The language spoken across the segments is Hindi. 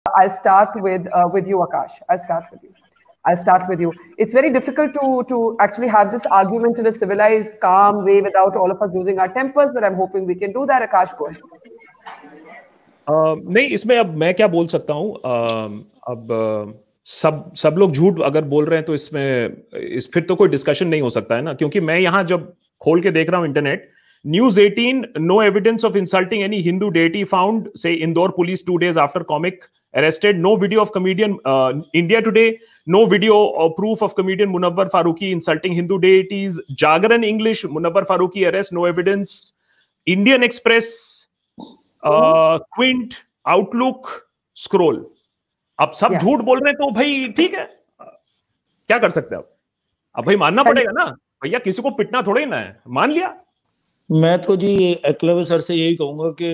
I'll start with you, Akash. I'll start with you. It's very difficult to actually have this argument in a civilized, calm way without all of us losing our tempers, but I'm hoping we can do that. Akash, go ahead. नहीं, इसमें अब मैं क्या बोल सकता हूँ? अब सब लोग झूठ अगर बोल रहे हैं तो इसमें फिर तो कोई डिस्कशन नहीं हो सकता है ना, क्योंकि मैं यहाँ जब खोल के देख रहा हूँ internet, News 18, no evidence of insulting any Hindu deity found, say Indore police 2 days after comic arrested. No video of comedian, India Today, no video or proof of comedian Munawwar Farooqi insulting Hindu deities. Jagaran English, Munawwar Farooqi arrest, no evidence. Indian Express, Quint, Outlook, Scroll. अब सब झूठ बोल रहे हैं तो भाई ठीक है, क्या कर सकते हैं अब भाई मानना पड़ेगा ना भैया, किसी को पिटना थोड़ा ही ना है, मान लिया। मैं तो जी एकलव्य सर से यही कहूंगा कि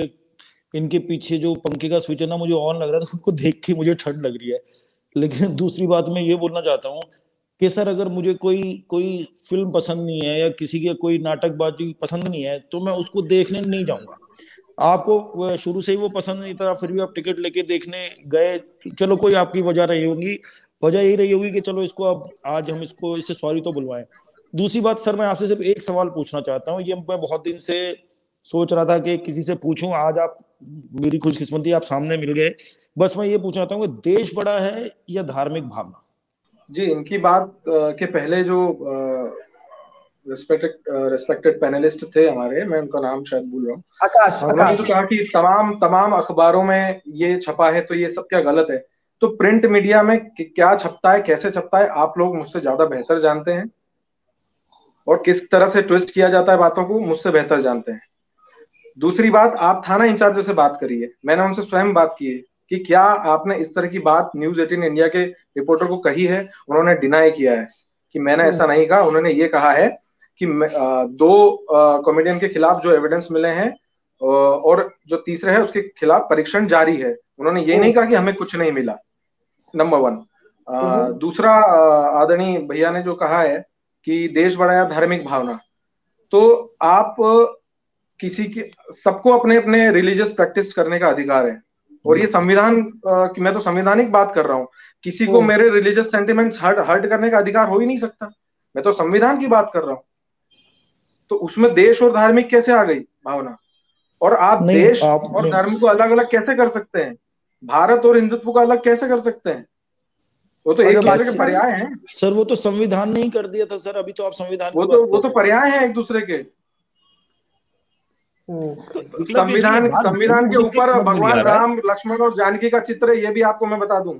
इनके पीछे जो पंखे का स्विच है ना, मुझे ऑन लग रहा है तो उनको देख के मुझे ठंड लग रही है। लेकिन दूसरी बात मैं ये बोलना चाहता हूँ कि सर अगर मुझे कोई फिल्म पसंद नहीं है या किसी की कोई नाटकबाजी पसंद नहीं है तो मैं उसको देखने नहीं जाऊंगा। आपको शुरू से ही वो पसंद नहीं था, फिर भी आप टिकट लेके देखने गए, चलो कोई आपकी वजह रही होगी, वजह यही रही होगी कि चलो इसको अब आज हम इससे सॉरी तो बुलवाएं। दूसरी बात सर, मैं आपसे सिर्फ एक सवाल पूछना चाहता हूँ, ये मैं बहुत दिन से सोच रहा था कि किसी से पूछूं, आज आप मेरी खुशकिस्मती आप सामने मिल गए। बस मैं ये पूछना चाहता हूँ कि देश बड़ा है या धार्मिक भावना? जी, इनकी बात के पहले जो रिस्पेक्टेड पैनलिस्ट थे हमारे, मैं उनका नाम शायद भूल रहा हूँ, उन्होंने तो कहा कि तमाम अखबारों में ये छपा है तो ये सब क्या गलत है। तो प्रिंट मीडिया में क्या छपता है, कैसे छपता है, आप लोग मुझसे ज्यादा बेहतर जानते हैं, और किस तरह से ट्विस्ट किया जाता है बातों को मुझसे बेहतर जानते हैं। दूसरी बात, आप थाना इंचार्ज से बात करिए, मैंने उनसे स्वयं बात की है कि क्या आपने इस तरह की बात न्यूज 18 इंडिया के रिपोर्टर को कही है। उन्होंने डिनाई किया है कि मैंने ऐसा नहीं कहा। उन्होंने ये कहा है कि 2 कॉमेडियन के खिलाफ जो एविडेंस मिले हैं और जो तीसरे है उसके खिलाफ परीक्षण जारी है। उन्होंने ये नहीं कहा कि हमें कुछ नहीं मिला, नंबर 1। दूसरा, आदरणीय भैया ने जो कहा है कि देश बड़ा या धार्मिक भावना, तो आप किसी के, सबको अपने अपने रिलीजियस प्रैक्टिस करने का अधिकार है, और ये संविधान की, मैं तो संवैधानिक बात कर रहा हूँ, किसी को मेरे रिलीजियस सेंटिमेंट्स हर्ट करने का अधिकार हो ही नहीं सकता। मैं तो संविधान की बात कर रहा हूँ, तो उसमें देश और धार्मिक कैसे आ गई भावना? और आप देश और धर्म को अलग अलग कैसे कर सकते हैं? भारत और हिंदुत्व को अलग कैसे कर सकते हैं? वो तो एक दूसरे के पर्याय हैं सर। वो तो संविधान ने ही कर दिया था सर, अभी तो आप संविधान वो तो पर्याय हैं एक दूसरे के। संविधान के ऊपर भगवान राम, लक्ष्मण और जानकी का चित्र है, ये भी आपको मैं बता दूं,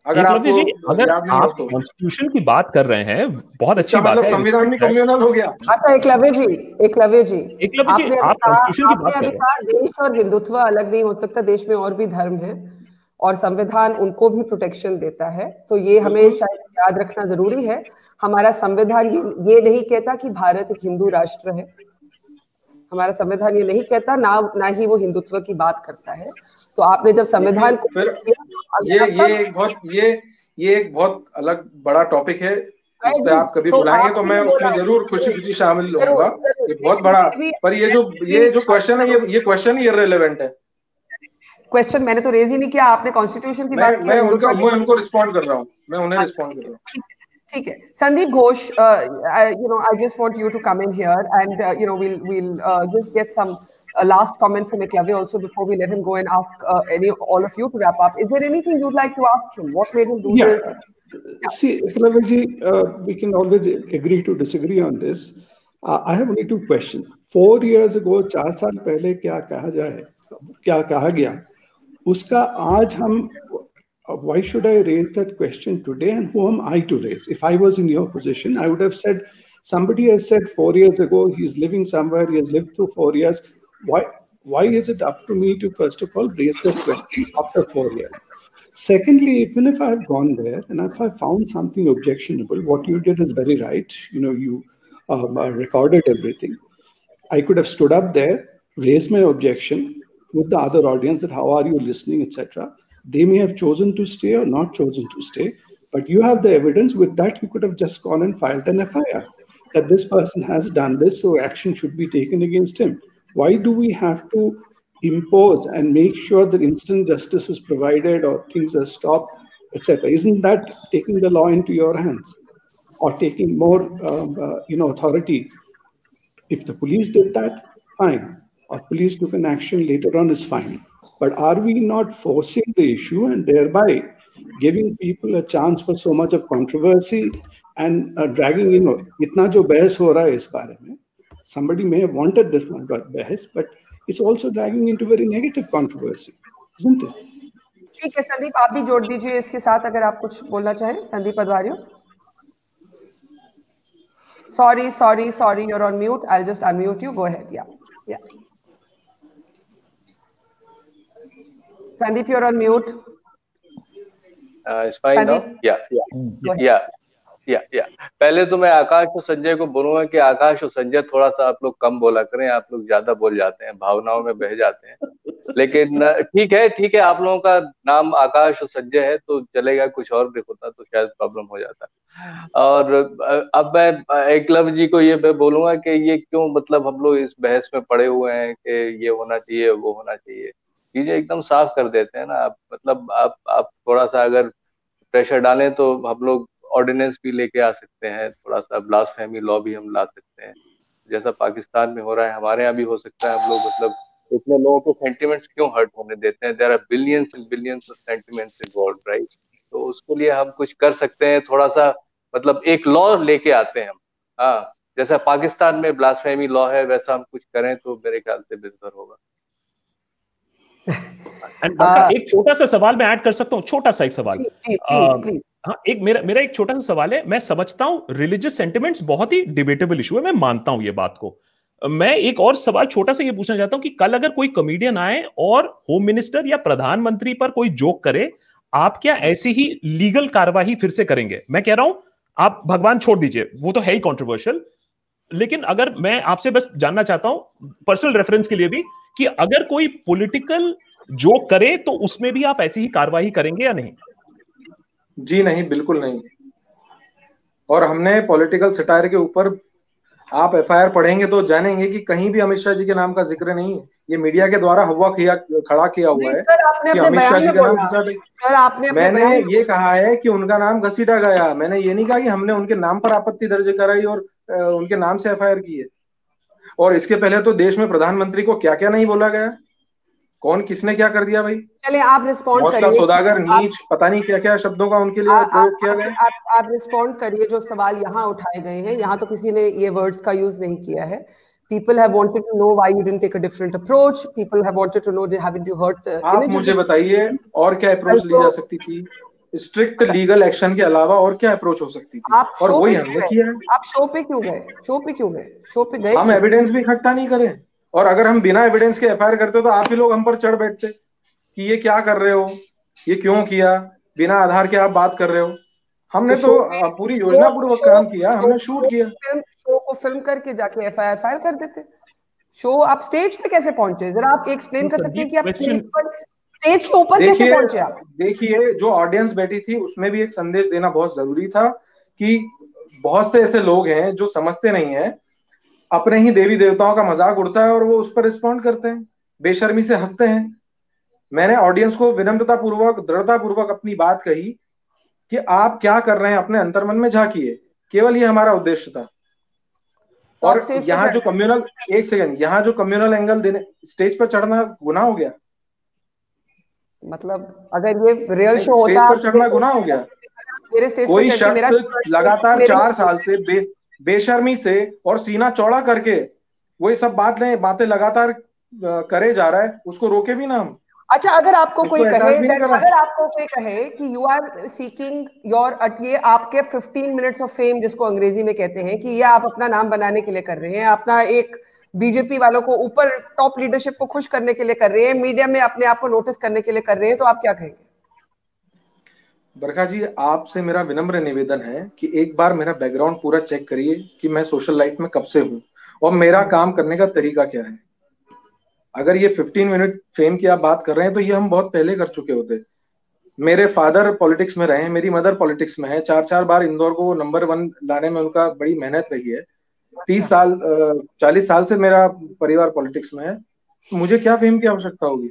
अगर आप कॉन्स्टिट्यूशन की बात कर रहे हैं, बहुत अच्छी बात है, संविधान भी कम्युनल हो गया। अच्छा एकलव्य जी आप कॉन्स्टिट्यूशन की बात कर रहे हैं। देश और हिंदुत्व अलग नहीं हो सकता, देश में और भी धर्म है और संविधान उनको भी प्रोटेक्शन देता है, तो ये हमें शायद याद रखना जरूरी है। हमारा संविधान ये नहीं कहता कि भारत एक हिंदू राष्ट्र है, हमारा संविधान ये नहीं कहता, ना ही वो हिंदुत्व की बात करता है। तो आपने जब संविधान को ये एक बहुत अलग बड़ा टॉपिक है, इस पे आप कभी बुलाएंगे तो मैं उसमें जरूर खुशी शामिल होऊंगा। ये बहुत बड़ा, पर ये जो क्वेश्चन है, ये क्वेश्चन ही इररिलेवेंट है। क्वेश्चन मैंने तो रेज ही नहीं किया, आपने कॉन्स्टिट्यूशन की बात की। मैं उनको रिस्पॉन्ड कर रहा हूँ, मैं उन्हें रिस्पॉन्ड कर रहा हूँ। ठीक है, Sandeep Ghosh, I just want you to come in here and we'll just get some last comment from Eklavya also before we let him go and ask all of you to wrap up. Is there anything you'd like to ask him? What made him do this? Yeah. See, Eklavya ji, we can always agree to disagree on this. I have only 2 questions. 4 years ago, 4 साल पहले क्या कहा गया, उसका आज हम, why should I raise that question today, and who am I to raise? If I was in your position, I would have said, somebody has said 4 years ago, he's living somewhere, he has lived through 4 years. Why is it up to me to first of all raise that question after 4 years? Secondly, even if I have gone there and if I found something objectionable, what you did is very right. You recorded everything. I could have stood up there, raised my objection with the other audience that how are you listening, etc. They may have chosen to stay or not chosen to stay, but you have the evidence. With that, you could have just gone and filed an FIR that this person has done this, so action should be taken against him. Why do we have to impose and make sure that instant justice is provided or things are stopped, etc. Isn't that taking the law into your hands or taking more authority? If the police did that, fine. Or police took an action later on, is fine. But are we not forcing the issue and thereby giving people a chance for so much of controversy and dragging itna jo bahas ho raha hai is bare mein, somebody may have wanted this much bahas, but it's also dragging into very negative controversy, isn't it? ठीक है संदीप, आप भी जोड़ दीजिए इसके साथ अगर आप कुछ बोलना चाहें। Sandeep अदवारियो। Sorry, you're on mute. I'll just unmute you. Go ahead. Yeah. Sandeep, you're on mute. It's fine Sandeep? Now? Yeah. पहले तो मैं आकाश और संजय को बोलूंगा कि आकाश और संजय थोड़ा सा आप लोग कम बोला करें, आप लोग ज्यादा बोल जाते हैं, भावनाओं में बह जाते हैं। लेकिन ठीक है, आप लोगों का नाम आकाश और संजय है तो चलेगा, कुछ और भी होता तो शायद प्रॉब्लम हो जाता। और अब मैं एकलव्य जी को ये बोलूंगा कि ये क्यों मतलब हम लोग इस बहस में पड़े हुए हैं कि ये होना चाहिए वो होना चाहिए, चीजें एकदम साफ कर देते हैं ना आप। मतलब आप थोड़ा सा अगर प्रेशर डालें तो हम लोग ऑर्डिनेंस भी लेके आ सकते हैं, थोड़ा सा ब्लास्फेमी लॉ भी हम ला सकते हैं, जैसा पाकिस्तान में हो रहा है हमारे यहाँ भी हो सकता है। हम लोग मतलब इतने लोगों के सेंटिमेंट्स क्यों हर्ट होने देते हैं? There are billions and billions of sentiments involved, right? तो उसके लिए हम कुछ कर सकते हैं, थोड़ा सा मतलब एक लॉ लेके आते हैं हम। हाँ, जैसा पाकिस्तान में ब्लास्फेमी लॉ है वैसा हम कुछ करें तो मेरे ख्याल से बेहतर होगा। एक छोटा सा सवाल मैं ऐड कर सकता हूँ, छोटा सा एक सवाल। प्लीज। हाँ, एक मेरा एक छोटा सा सवाल है। मैं समझता हूं रिलीजियस सेंटिमेंट्स बहुत ही डिबेटेबल इशू है, मैं मानता हूं ये बात को। मैं एक और सवाल छोटा सा ये पूछना चाहता हूं कि कल अगर कोई कॉमेडियन आए और होम मिनिस्टर या प्रधानमंत्री पर कोई जोक करे, आप क्या ऐसी ही लीगल कार्रवाई फिर से करेंगे? मैं कह रहा हूं आप भगवान छोड़ दीजिए, वो तो है ही कंट्रोवर्शियल, लेकिन अगर मैं आपसे बस जानना चाहता हूं पर्सनल रेफरेंस के लिए भी कि अगर कोई पॉलिटिकल जोक करे तो उसमें भी आप ऐसी ही कार्रवाई करेंगे या नहीं? जी नहीं, बिल्कुल नहीं। और हमने पॉलिटिकल सटायर के ऊपर आप एफआईआर पढ़ेंगे तो जानेंगे कि कहीं भी अमित शाह जी के नाम का जिक्र नहीं है। ये मीडिया के द्वारा हवा खड़ा किया हुआ है कि अमित शाह जी का नाम घसीटा। मैंने ये कहा है कि उनका नाम घसीटा गया, मैंने ये नहीं कहा कि हमने उनके नाम पर आपत्ति दर्ज कराई और उनके नाम से एफआईआर की है। और इसके पहले तो देश में प्रधानमंत्री को क्या क्या नहीं बोला गया, कौन किसने क्या कर दिया भाई। चलिए आप रिस्पॉन्ड करिए। सौदागर, नीच, पता नहीं क्या क्या शब्दों का उनके लिए प्रयोग किया गया। आप रिस्पॉन्ड करिए जो सवाल यहाँ उठाए गए हैं। यहाँ तो किसी ने ये वर्ड्स का यूज नहीं किया है। People have wanted to know why you didn't take a different approach. People have wanted to know, haven't you heard the आप मुझे बताइए और क्या अप्रोच ली जा सकती थी? स्ट्रिक्ट लीगल एक्शन के अलावा और क्या अप्रोच हो सकती थी? और वही हमने किया है। आप शो पे क्यों गए? शो पे गए हम एविडेंस भी इकट्ठा नहीं करें, और अगर हम बिना एविडेंस के एफआईआर करते तो आप ही लोग हम पर चढ़ बैठते कि ये क्या कर रहे हो, ये क्यों किया, बिना आधार के आप बात कर रहे हो। हमने तो पूरी योजना पूर्वक काम किया, हमने शूट किया। शो को फिल्म करके जाके एफआईआर फाइल कर देते। शो आप स्टेज पे कैसे पहुंचे? जरा आप एक्सप्लेन कर सकते हैं कि आप स्टेज के ऊपर कैसे पहुंचे आप? देखिए, जो ऑडियंस बैठी थी उसमें भी एक संदेश देना बहुत जरूरी था कि बहुत से ऐसे लोग हैं जो समझते नहीं है, अपने ही देवी देवताओं का मजाक उड़ता है और वो उस पर रिस्पॉन्ड करते हैं, बेशर्मी से हंसते हैं। मैंने ऑडियंस को विनम्रता पूर्वक, दृढ़ता पूर्वक अपनी बात कही कि आप क्या कर रहे हैं, अपने अंतर्मन में झांकिए। केवल ये हमारा उद्देश्य था। और यहाँ जो कम्युनल, एक सेकंड, यहाँ जो कम्युनल एंगल देने, स्टेज पर चढ़ना गुनाह हो गया? मतलब अगर ये रियल शो होता, स्टेज पर चढ़ना गुनाह हो गया? कोई शख्स लगातार 4 साल से बेशर्मी से और सीना चौड़ा करके वही सब बातें लगातार करे जा रहा है, उसको रोके भी ना हम। अच्छा, अगर आपको कोई कहे कि यू आर सीकिंग योर, ये आपके 15 मिनट्स ऑफ फेम जिसको अंग्रेजी में कहते हैं, कि ये आप अपना नाम बनाने के लिए कर रहे हैं, अपना एक बीजेपी वालों को ऊपर टॉप लीडरशिप को खुश करने के लिए कर रहे हैं, मीडिया में अपने आप को नोटिस करने के लिए कर रहे हैं, तो आप क्या कहेंगे? बरखा जी, आपसे मेरा विनम्र निवेदन है कि एक बार मेरा बैकग्राउंड पूरा चेक करिए कि मैं सोशल लाइफ में कब से हूँ और मेरा काम करने का तरीका क्या है। अगर ये 15 मिनट फेम की आप बात कर रहे हैं तो ये हम बहुत पहले कर चुके होते। मेरे फादर पॉलिटिक्स में रहे, मेरी मदर पॉलिटिक्स में है, 4 बार इंदौर को नंबर 1 लाने में उनका बड़ी मेहनत रही है। 40 साल से मेरा परिवार पॉलिटिक्स में है। मुझे क्या फेम की आवश्यकता होगी?